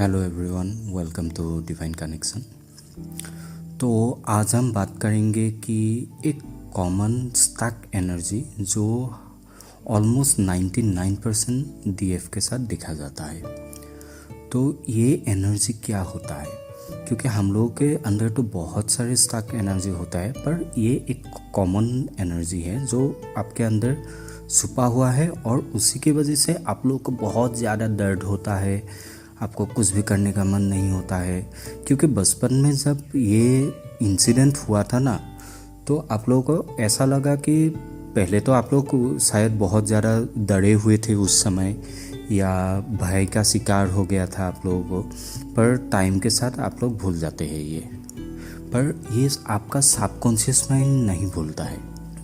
Hello everyone, welcome to divine connection. तो आज हम बात करेंगे कि एक कॉमन स्टक एनर्जी जो ऑलमोस्ट 99% डीएफ के साथ देखा जाता है। तो ये एनर्जी क्या होता है? क्योंकि हम लोगों के अंदर तो बहुत सारे स्टक एनर्जी होता है, पर ये एक कॉमन एनर्जी है जो आपके अंदर छुपा हुआ है और उसी की वजह से आप लोगों को बहुत ज़्यादा दर्द होता है, आपको कुछ भी करने का मन नहीं होता है। क्योंकि बचपन में जब ये इंसिडेंट हुआ था ना, तो आप लोगों को ऐसा लगा कि पहले तो आप लोग शायद बहुत ज़्यादा डरे हुए थे उस समय, या भय का शिकार हो गया था आप लोगों को, पर टाइम के साथ आप लोग भूल जाते हैं ये। पर ये आपका सबकॉन्शियस माइंड नहीं भूलता है।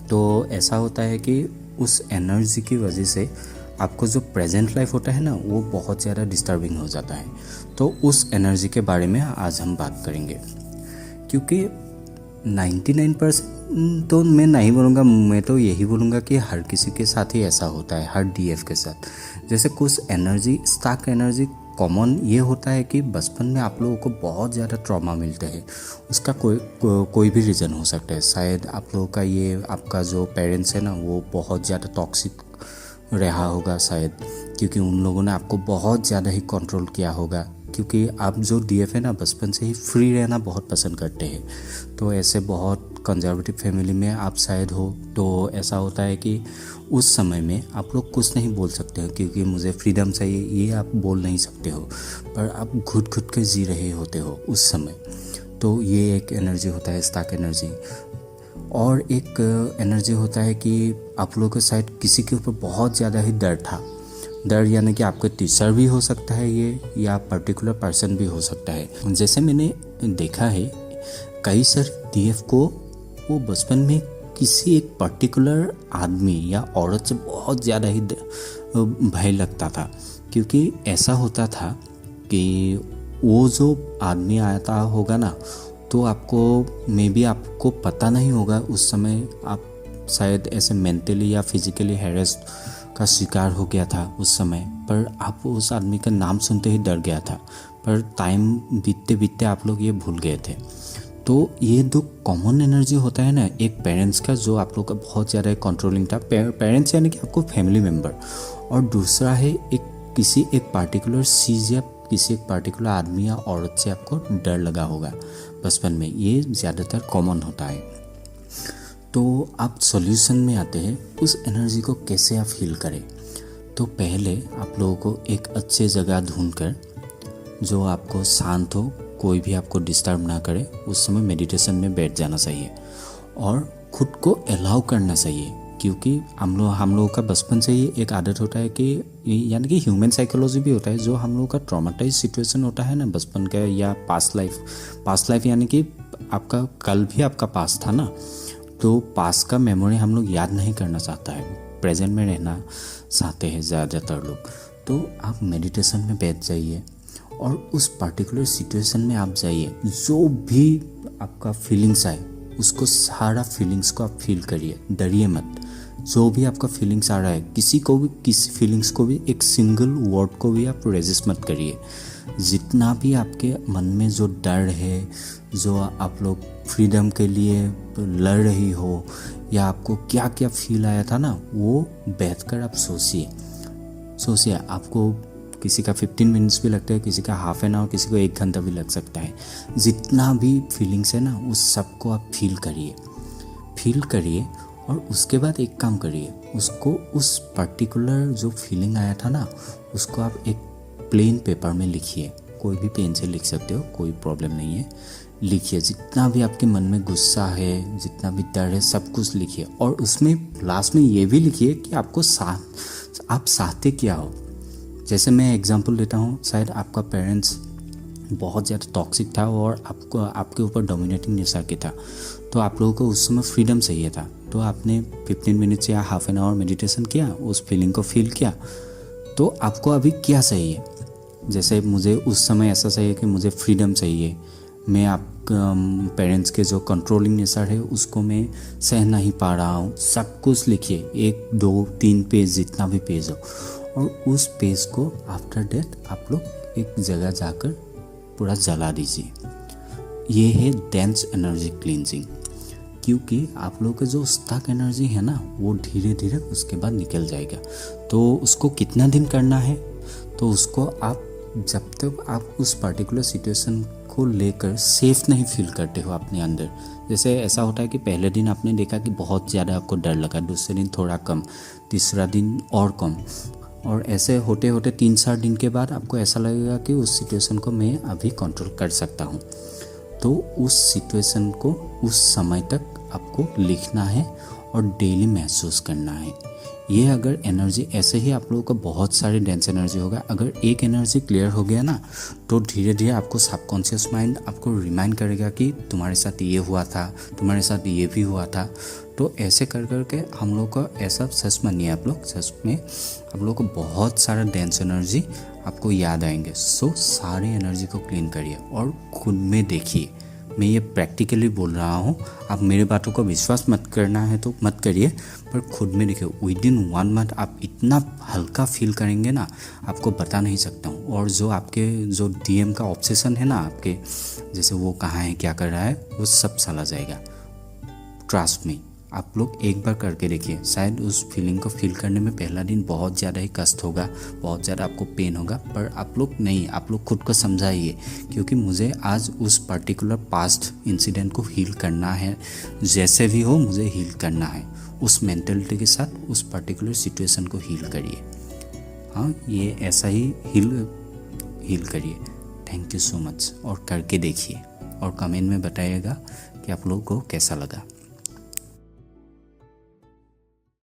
तो ऐसा होता है कि उस एनर्जी की वजह से आपको जो प्रेजेंट लाइफ होता है ना, वो बहुत ज़्यादा डिस्टर्बिंग हो जाता है। तो उस एनर्जी के बारे में आज हम बात करेंगे। क्योंकि 99% तो मैं नहीं बोलूँगा, मैं तो यही बोलूँगा कि हर किसी के साथ ही ऐसा होता है, हर डीएफ के साथ। जैसे कुछ एनर्जी, स्टक एनर्जी कॉमन ये होता है कि बचपन में आप लोगों को बहुत ज़्यादा ट्रॉमा मिलते हैं। उसका कोई भी रीज़न हो सकता है। शायद आप लोगों का ये, आपका जो पेरेंट्स है ना, वो बहुत ज़्यादा टॉक्सिक रहा होगा शायद, क्योंकि उन लोगों ने आपको बहुत ज़्यादा ही कंट्रोल किया होगा। क्योंकि आप जो डीएफ है ना, बचपन से ही फ्री रहना बहुत पसंद करते हैं। तो ऐसे बहुत कंजर्वेटिव फैमिली में आप शायद हो, तो ऐसा होता है कि उस समय में आप लोग कुछ नहीं बोल सकते हो, क्योंकि मुझे फ्रीडम चाहिए ये आप बोल नहीं सकते हो, पर आप घुट घुट के जी रहे होते हो उस समय। तो ये एक एनर्जी होता है, स्टक एनर्जी। और एक एनर्जी होता है कि आप लोगों के साथ किसी के ऊपर बहुत ज़्यादा ही डर था। डर यानी कि आपके टीचर भी हो सकता है ये, या पर्टिकुलर पर्सन भी हो सकता है। जैसे मैंने देखा है कई सारे डीएफ को, वो बचपन में किसी एक पर्टिकुलर आदमी या औरत से बहुत ज़्यादा ही भय लगता था। क्योंकि ऐसा होता था कि वो जो आदमी आता होगा ना, तो आपको मे बी आपको पता नहीं होगा उस समय, आप शायद ऐसे मेंटली या फिजिकली हैरेस्ड का शिकार हो गया था उस समय, पर आप उस आदमी का नाम सुनते ही डर गया था। पर टाइम बीतते बीतते आप लोग ये भूल गए थे। तो ये दो कॉमन एनर्जी होता है ना, एक पेरेंट्स का जो आप लोग का बहुत ज़्यादा कंट्रोलिंग था, पेरेंट्स यानी कि आपको फैमिली मेम्बर, और दूसरा है किसी एक पार्टिकुलर चीज़ या किसी एक पार्टिकुलर आदमी या औरत से आपको डर लगा होगा बचपन में। ये ज़्यादातर कॉमन होता है। तो आप सॉल्यूशन में आते हैं, उस एनर्जी को कैसे आप फील करें। तो पहले आप लोगों को एक अच्छे जगह ढूंढकर, जो आपको शांत हो, कोई भी आपको डिस्टर्ब ना करे, उस समय मेडिटेशन में बैठ जाना चाहिए और खुद को अलाउ करना चाहिए। क्योंकि हम लोगों का बचपन से ही एक आदत होता है कि, यानी कि ह्यूमन साइकोलॉजी भी होता है, जो हम लोगों का ट्रॉमेटाइज सिचुएशन होता है ना बचपन का, या पास्ट लाइफ यानी कि आपका कल भी आपका पास्ट था ना, तो पास्ट का मेमोरी हम लोग याद नहीं करना चाहता है, प्रेजेंट में रहना चाहते हैं ज़्यादातर लोग। तो आप मेडिटेशन में बैठ जाइए और उस पर्टिकुलर सिचुएशन में आप जाइए। जो भी आपका फीलिंग्स आए, उसको सारा फीलिंग्स को आप फील करिए, डरिए मत। जो भी आपका फीलिंग्स आ रहा है, किसी फीलिंग्स को भी, एक सिंगल वर्ड को भी आप रेजिस्ट मत करिए। जितना भी आपके मन में जो डर है, जो आप लोग फ्रीडम के लिए लड़ रही हो, या आपको क्या क्या फील आया था ना, वो बैठकर आप सोचिए। आपको किसी का 15 मिनट्स भी लगता है, किसी का हाफ एन आवर, किसी को 1 घंटा भी लग सकता है। जितना भी फीलिंग्स है ना, उस सबको आप फील करिए और उसके बाद एक काम करिए, उसको, उस पर्टिकुलर जो फीलिंग आया था ना, उसको आप एक प्लेन पेपर में लिखिए। कोई भी पेन से लिख सकते हो, कोई प्रॉब्लम नहीं है। लिखिए जितना भी आपके मन में गुस्सा है, जितना भी डर है, सब कुछ लिखिए। और उसमें लास्ट में ये भी लिखिए कि आप चाहते क्या हो। जैसे मैं एग्जांपल देता हूँ, शायद आपका पेरेंट्स बहुत ज़्यादा टॉक्सिक था और आपके ऊपर डोमिनेटिंग नेचर के था, तो आप लोगों को उस समय फ्रीडम चाहिए था। तो आपने 15 मिनट्स या हाफ एन आवर मेडिटेशन किया, उस फीलिंग को फील किया। तो आपको अभी क्या चाहिए? जैसे मुझे उस समय ऐसा चाहिए कि मुझे फ्रीडम चाहिए, मैं आप पेरेंट्स के जो कंट्रोलिंग नेचर है उसको मैं सह नहीं पा रहा हूँ। सब कुछ लिखिए, 1 2 3 पेज, जितना भी पेज हो, और उस पेज को आफ्टर डेथ आप लोग एक जगह जाकर पूरा जला दीजिए। ये है डेंस एनर्जी क्लींजिंग, क्योंकि आप लोगों का जो स्टक एनर्जी है ना वो धीरे धीरे उसके बाद निकल जाएगा। तो उसको कितना दिन करना है, तो उसको आप जब तक आप उस पर्टिकुलर सिचुएशन को लेकर सेफ नहीं फील करते हो अपने अंदर। जैसे ऐसा होता है कि पहले दिन आपने देखा कि बहुत ज़्यादा आपको डर लगा, दूसरे दिन थोड़ा कम, तीसरा दिन और कम, और ऐसे होते होते 3-4 दिन के बाद आपको ऐसा लगेगा कि उस सिचुएशन को मैं अभी कंट्रोल कर सकता हूँ। तो उस सिचुएशन को उस समय तक आपको लिखना है और डेली महसूस करना है। ये अगर एनर्जी ऐसे ही आप लोगों को बहुत सारी डेंस एनर्जी होगा। अगर एक एनर्जी क्लियर हो गया ना तो धीरे धीरे आपको सबकॉन्शियस माइंड आपको रिमाइंड करेगा कि तुम्हारे साथ ये हुआ था, तुम्हारे साथ ये भी हुआ था। तो ऐसे कर के हम लोग को ऐसा सच मानिए, आप लोग सच में आप लोग को बहुत सारा डेंस एनर्जी आपको याद आएंगे। सो सारी एनर्जी को क्लीन करिए और खुद में देखिए। मैं ये प्रैक्टिकली बोल रहा हूँ, आप मेरे बातों को विश्वास मत करना है तो मत करिए, पर खुद में देखिए विद इन 1 मंथ आप इतना हल्का फील करेंगे ना, आपको बता नहीं सकता हूँ। और जो आपके जो डीएम का ऑब्सेशन है ना आपके, जैसे वो कहाँ है क्या कर रहा है, वो सब चला जाएगा। ट्रस्ट में आप लोग एक बार करके देखिए। शायद उस फीलिंग को फील करने में पहला दिन बहुत ज़्यादा ही कष्ट होगा, बहुत ज़्यादा आपको पेन होगा, पर आप लोग नहीं, आप लोग खुद को समझाइए, क्योंकि मुझे आज उस पर्टिकुलर पास्ट इंसिडेंट को हील करना है। जैसे भी हो मुझे हील करना है। उस मेंटलिटी के साथ उस पर्टिकुलर सिचुएशन को हील करिए। हाँ, ये ऐसा ही हील करिए। Thank you so much. और करके देखिए और कमेंट में बताइएगा कि आप लोगों को कैसा लगा।